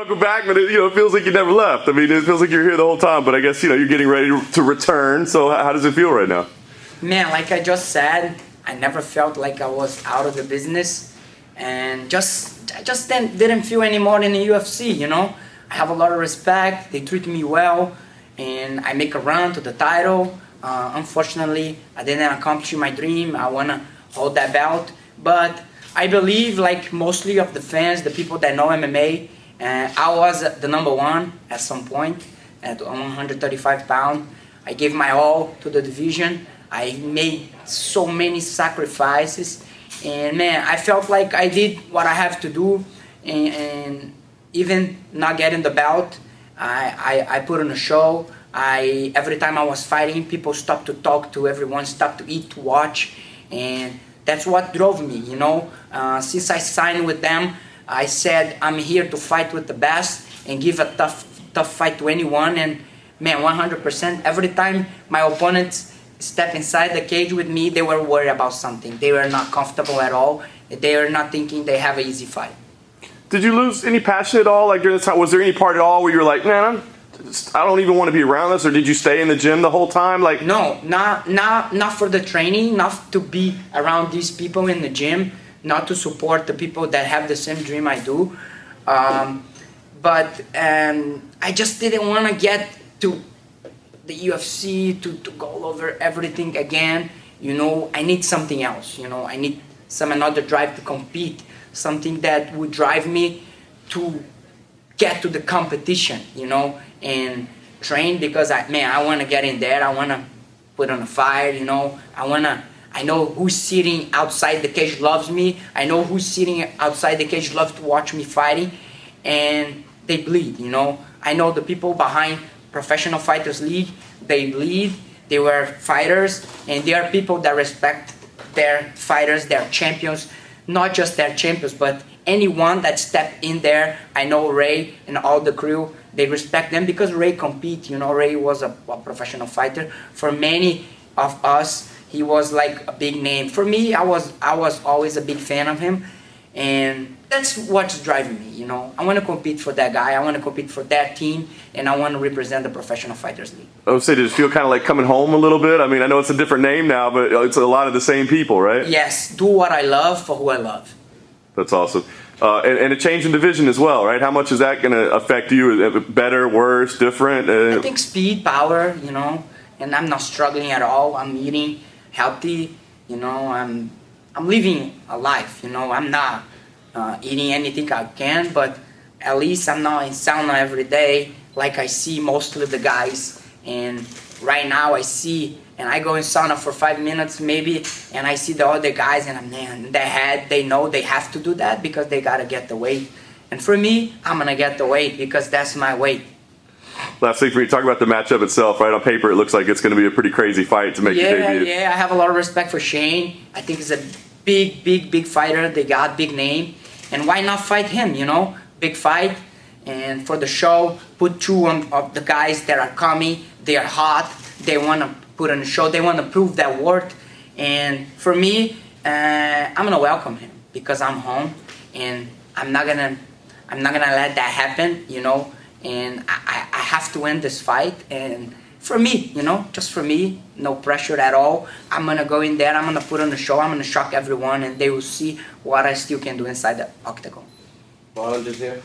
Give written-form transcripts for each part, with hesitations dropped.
Welcome back, but it feels like you never left. I mean, it feels like you're here the whole time, but I guess, you're getting ready to return. So how does it feel right now? Man, like I just said, I never felt like I was out of the business, and I just didn't feel anymore in the UFC, I have a lot of respect, they treat me well, and I make a run to the title. Unfortunately, I didn't accomplish my dream. I want to hold that belt, but I believe, like mostly of the fans, the people that know MMA, I was the number one at some point at 135 pounds. I gave my all to the division. I made so many sacrifices, and man, I felt like I did what I have to do, and even not getting the belt, I put on a show. Every time I was fighting, people stopped to talk to, everyone stopped to eat, to watch, and that's what drove me, Since I signed with them, I said I'm here to fight with the best and give a tough fight to anyone, and man, 100%. Every time my opponents step inside the cage with me, they were worried about something. They were not comfortable at all. They were not thinking they have an easy fight. Did you lose any passion at all? Like during this time, was there any part at all where you were like, man, I don't even want to be around this, or did you stay in the gym the whole time? Like, no, not for the training, not to be around these people in the gym, not to support the people that have the same dream I do. But I just didn't want to get to the UFC to go over everything again. I need something else. I need another drive to compete, something that would drive me to get to the competition, and train, because I want to get in there. I want to put on a fight, I know who's sitting outside the cage loves me. I know who's sitting outside the cage loves to watch me fighting, and they bleed, I know the people behind Professional Fighters League, they bleed. They were fighters, and they are people that respect their fighters, their champions, not just their champions, but anyone that stepped in there. I know Ray and all the crew, they respect them because Ray compete. Ray was a professional fighter. For many of us, he was like a big name. For me, I was always a big fan of him, and that's what's driving me. I want to compete for that guy. I want to compete for that team, and I want to represent the Professional Fighters League. I would say, did it feel kind of like coming home a little bit? I mean, I know it's a different name now, but it's a lot of the same people, right? Yes, do what I love for who I love. That's awesome. And a change in division as well, right? How much is that going to affect you? Better, worse, different? I think speed, power, and I'm not struggling at all. I'm eating healthy, I'm living a life, I'm not eating anything I can, but at least I'm not in sauna every day like I see most of the guys. And right now I see, and I go in sauna for 5 minutes maybe, and I see the other guys, and they know they have to do that because they got to get the weight. And for me, I'm going to get the weight because that's my weight. Last thing for you, talk about the matchup itself, right? On paper, it looks like it's going to be a pretty crazy fight to make your debut. Yeah, I have a lot of respect for Shane. I think he's a big fighter. They got big name. And why not fight him, Big fight. And for the show, put two of the guys that are coming. They are hot. They want to put on a show. They want to prove their worth. And for me, I'm going to welcome him because I'm home. And I'm not gonna let that happen, And I have to win this fight, and for me, just for me, no pressure at all. I'm going to go in there, I'm going to put on a show, I'm going to shock everyone, and they will see what I still can do inside the octagon. Marlon,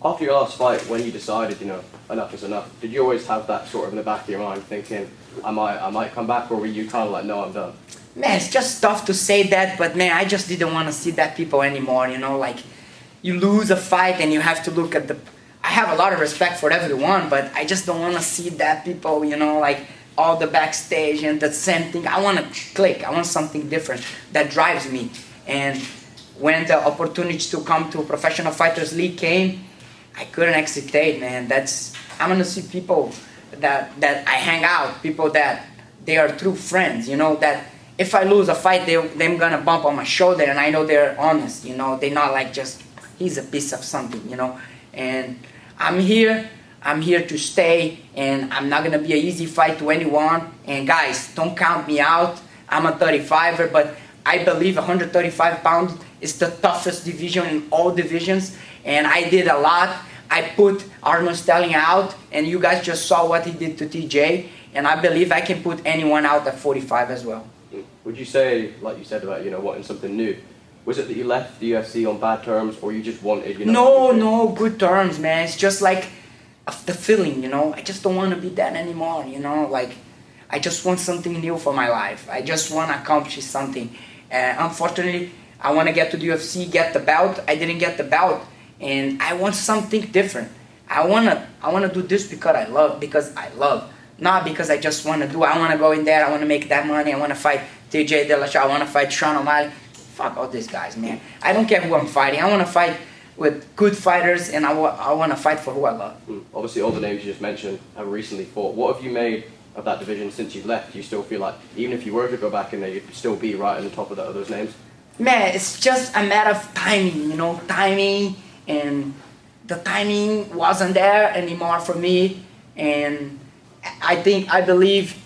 after your last fight, when you decided, enough is enough, did you always have that sort of in the back of your mind, thinking, I might come back, or were you kind of like, no, I'm done? Man, it's just tough to say that, but man, I just didn't want to see that people anymore, like, you lose a fight and you have to look at I have a lot of respect for everyone, but I just don't want to see that people, like all the backstage and the same thing. I want to click. I want something different that drives me. And when the opportunity to come to Professional Fighters League came, I couldn't hesitate, man. I'm going to see people that I hang out, people that they are true friends, that if I lose a fight, they're going to bump on my shoulder, and I know they're honest, they're not like just, he's a piece of something, And I'm here to stay, and I'm not going to be an easy fight to anyone. And guys, don't count me out. I'm a 35er, but I believe 135 pounds is the toughest division in all divisions, and I did a lot. I put Arnold Sterling out, and you guys just saw what he did to TJ, and I believe I can put anyone out at 45 as well. Would you say, like you said about, wanting something new, was it that you left the UFC on bad terms, or you just wanted, No, good terms, man. It's just like the feeling, I just don't want to be that anymore, like I just want something new for my life. I just want to accomplish something. Unfortunately, I want to get to the UFC, get the belt. I didn't get the belt, and I want something different. I wanna do this because I love, not because I just want to do. I want to go in there. I want to make that money. I want to fight TJ Dillashaw. I want to fight Sean O'Malley. Fuck all these guys, man. I don't care who I'm fighting. I want to fight with good fighters, and I want to fight for who I love. Obviously, all the names you just mentioned have recently fought. What have you made of that division since you've left? Do you still feel like, even if you were to go back in there, you'd still be right on the top of those names? Man, it's just a matter of timing, timing, and the timing wasn't there anymore for me, and I believe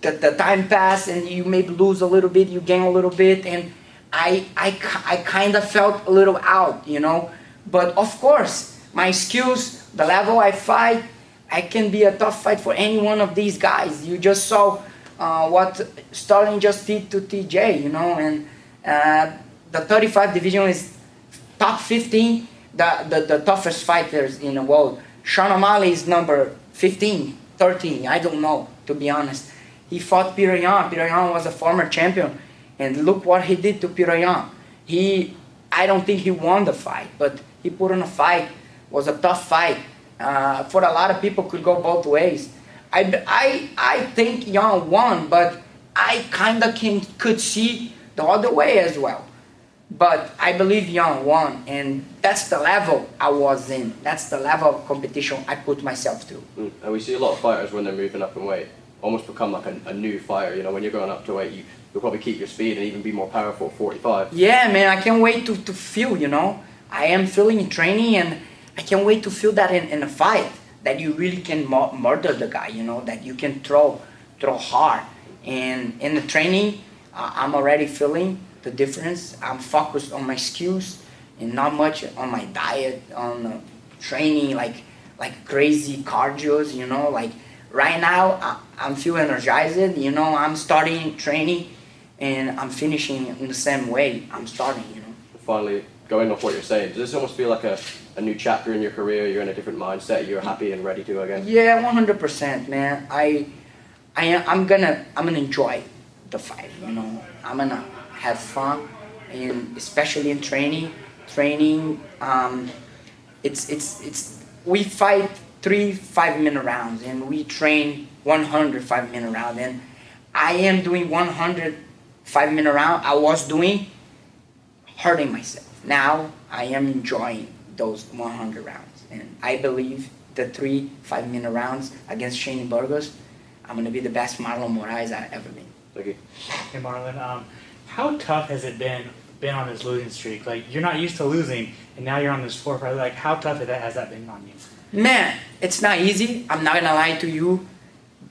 that the time passed, and you maybe lose a little bit, you gain a little bit, and I kind of felt a little out, but of course, my skills, the level I fight, I can be a tough fight for any one of these guys. You just saw what Sterling just did to TJ, and the 35 division is top 15, the toughest fighters in the world. Sean O'Malley is number 15, 13, I don't know, to be honest. He fought Peter Yan. Peter Yan was a former champion, and look what he did to Peter Yan. I don't think he won the fight, but he put on a fight. It was a tough fight. For a lot of people, could go both ways. I think Yan won, but I kind of could see the other way as well. But I believe Yan won, and that's the level I was in. That's the level of competition I put myself to. And we see a lot of fighters when they're moving up in weight almost become like a new fighter. When you're going up to weight, you'll probably keep your speed and even be more powerful at 45. Yeah, man, I can't wait to feel, I am feeling in training, and I can't wait to feel that in a fight, that you really can murder the guy, that you can throw hard. And in the training, I'm already feeling the difference. I'm focused on my skills and not much on my diet, on training like crazy cardios, like right now I'm feel energized, I'm starting training and I'm finishing in the same way I'm starting, Finally, going off what you're saying, does this almost feel like a new chapter in your career? You're in a different mindset, you're happy and ready to go again? Yeah, 100%, man. I'm gonna enjoy the fight, I'm gonna have fun, and especially in training, we fight 3 5-minute rounds, and we train 100 5-minute rounds, and I am doing 100 5-minute round. I was doing hurting myself. Now I am enjoying those 100 rounds, and I believe the 3 5-minute rounds against Shane Burgos, I'm gonna be the best Marlon Moraes I've ever been. Thank you. Hey Marlon, how tough has it been on this losing streak? Like, you're not used to losing, and now you're on this 4 fight. Like, how tough has that been on you? Man, it's not easy. I'm not gonna lie to you,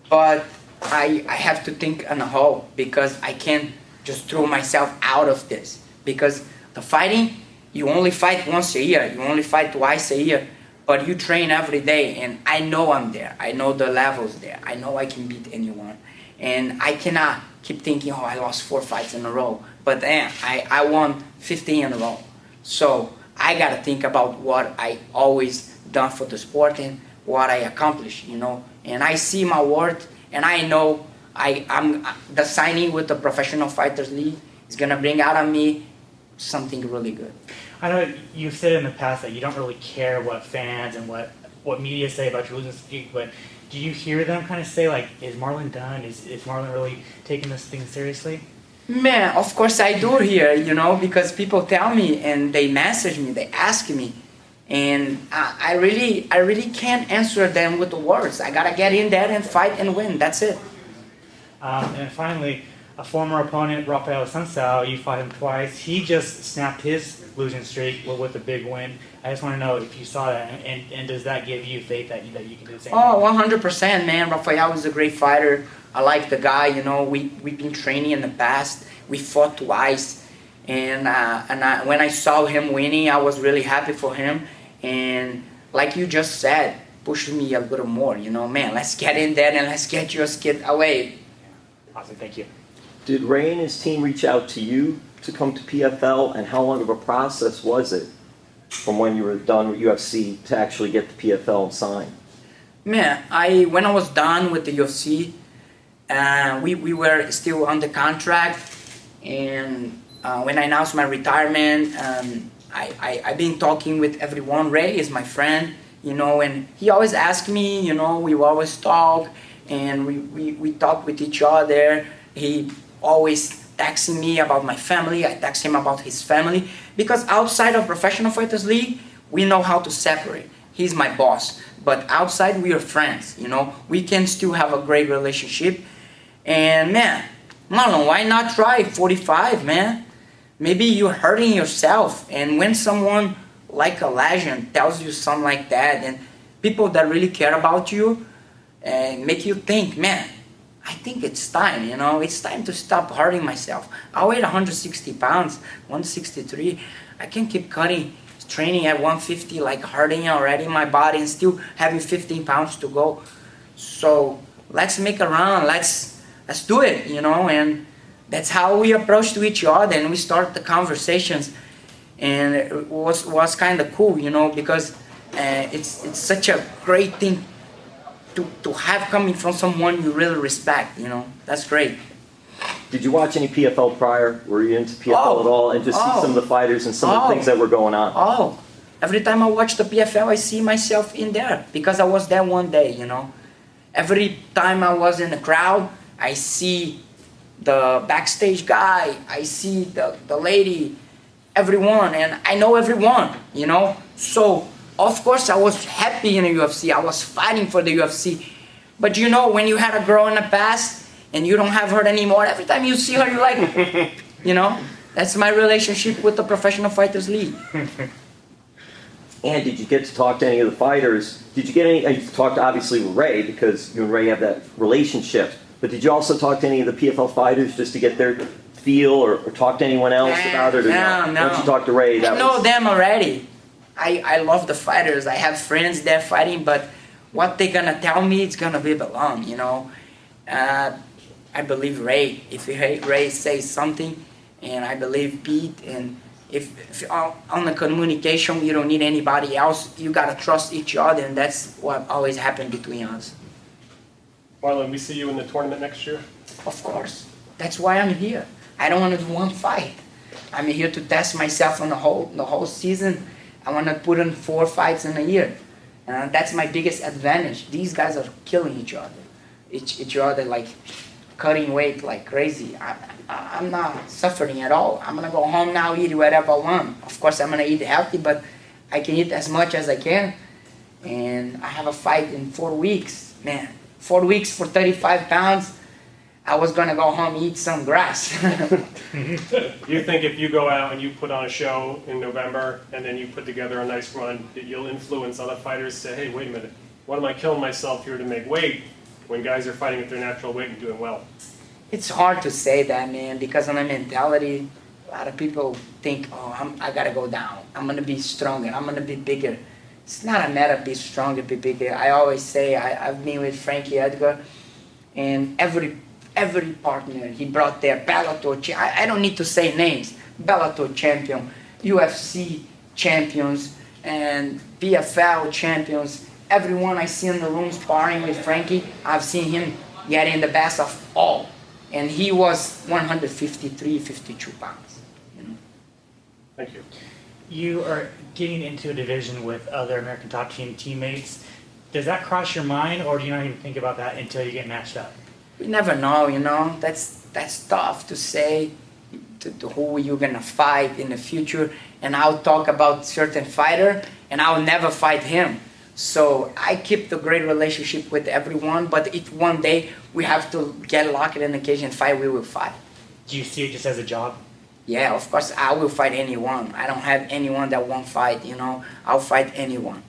but I have to think on a whole, because I can't just throw myself out of this. Because the fighting, you only fight once a year, you only fight twice a year, but you train every day, and I know I'm there. I know the levels there. I know I can beat anyone, and I cannot keep thinking, oh, I lost 4 fights in a row, but then I won 15 in a row. So I gotta think about what I always done for the sport and what I accomplished, and I see my worth, and I know I'm the signing with the Professional Fighters League is gonna bring out of me something really good. I know you've said in the past that you don't really care what fans and what media say about your losing streak, but do you hear them kind of say, like, is Marlon done? Is Marlon really taking this thing seriously? Man, of course I do hear, because people tell me, and they message me, they ask me, and I really can't answer them with the words. I gotta get in there and fight and win. That's it. And finally, a former opponent, Rafael Sansao, you fought him twice. He just snapped his losing streak with a big win. I just want to know if you saw that, and does that give you faith that you can do the same Oh, thing? 100%, man. Rafael is a great fighter. I like the guy, we've been training in the past. We fought twice, and when I saw him winning, I was really happy for him. And like you just said, pushed me a little more, you know, man, let's get in there and let's get your skid away. Awesome, thank you. Did Ray and his team reach out to you to come to PFL, and how long of a process was it from when you were done with UFC to actually get the PFL and sign? Man, when I was done with the UFC, we were still under contract, and when I announced my retirement, I've been talking with everyone. Ray is my friend, you know, and he always asks me, you know, we always talk, and we talk with each other. He always texting me about my family, I text him about his family, because outside of Professional Fighters League, we know how to separate. He's my boss, but outside we are friends, you know, we can still have a great relationship. And man, Marlon, why not try 45, man? Maybe you're hurting yourself, and when someone like a legend tells you something like that, and people that really care about you, and make you think, man, I think it's time, you know, it's time to stop hurting myself. I weigh 160 pounds, 163. I can keep training at 150, like hurting already my body and still having 15 pounds to go. So let's make a run, let's do it, you know, and that's how we approach to each other, and we start the conversations. And it was kind of cool, you know, because it's such a great thing to have coming from someone you really respect, you know. That's great. Did you watch any PFL prior? Were you into PFL at all? And just see some of the fighters and some of the things that were going on? Oh, every time I watch the PFL, I see myself in there because I was there one day, you know. Every time I was in the crowd, I see the backstage guy, I see the lady, everyone, and I know everyone, you know. So of course I was happy in the UFC, I was fighting for the UFC. But you know, when you had a girl in the past and you don't have her anymore, every time you see her you're like, you know, that's my relationship with the Professional Fighters League. And did you get to talk to any of the fighters? Did you get any, you talked obviously with Ray because you and Ray have that relationship, but did you also talk to any of the PFL fighters just to get their feel or talk to anyone else about it? Or no. Once you talked to Ray, I know them already. I love the fighters. I have friends there fighting, but what they're gonna tell me, it's gonna be belong, you know. I believe Ray. If Ray says something, and I believe Pete, and if on the communication you don't need anybody else, you gotta trust each other, and that's what always happened between us. Marlon, we see you in the tournament next year? Of course. That's why I'm here. I don't want to do one fight. I'm here to test myself on the whole season. I want to put in 4 fights in a year. That's my biggest advantage. These guys are killing each other. Each other, like cutting weight like crazy. I'm not suffering at all. I'm going to go home now, eat whatever I want. Of course, I'm going to eat healthy, but I can eat as much as I can. And I have a fight in 4 weeks. Man, 4 weeks for 35 pounds. I was going to go home and eat some grass. You think if you go out and you put on a show in November and then you put together a nice run, that you'll influence other fighters to say, hey, wait a minute, what am I killing myself here to make weight when guys are fighting at their natural weight and doing well? It's hard to say that, man, because on the mentality, a lot of people think, oh, I got to go down. I'm going to be stronger. I'm going to be bigger. It's not a matter of be stronger, be bigger. I always say, I've been with Frankie Edgar, and every partner he brought there, Bellator, I don't need to say names, Bellator champion, UFC champions, and PFL champions. Everyone I see in the room sparring with Frankie, I've seen him getting the best of all. And he was 153, 52 pounds. You know? Thank you. You are getting into a division with other American Top Team teammates. Does that cross your mind, or do you not even think about that until you get matched up? We never know, you know. That's tough to say to who you're gonna fight in the future. And I'll talk about certain fighter, and I'll never fight him. So I keep the great relationship with everyone. But if one day we have to get locked in the cage and fight, we will fight. Do you see it just as a job? Yeah, of course I will fight anyone. I don't have anyone that won't fight. You know, I'll fight anyone.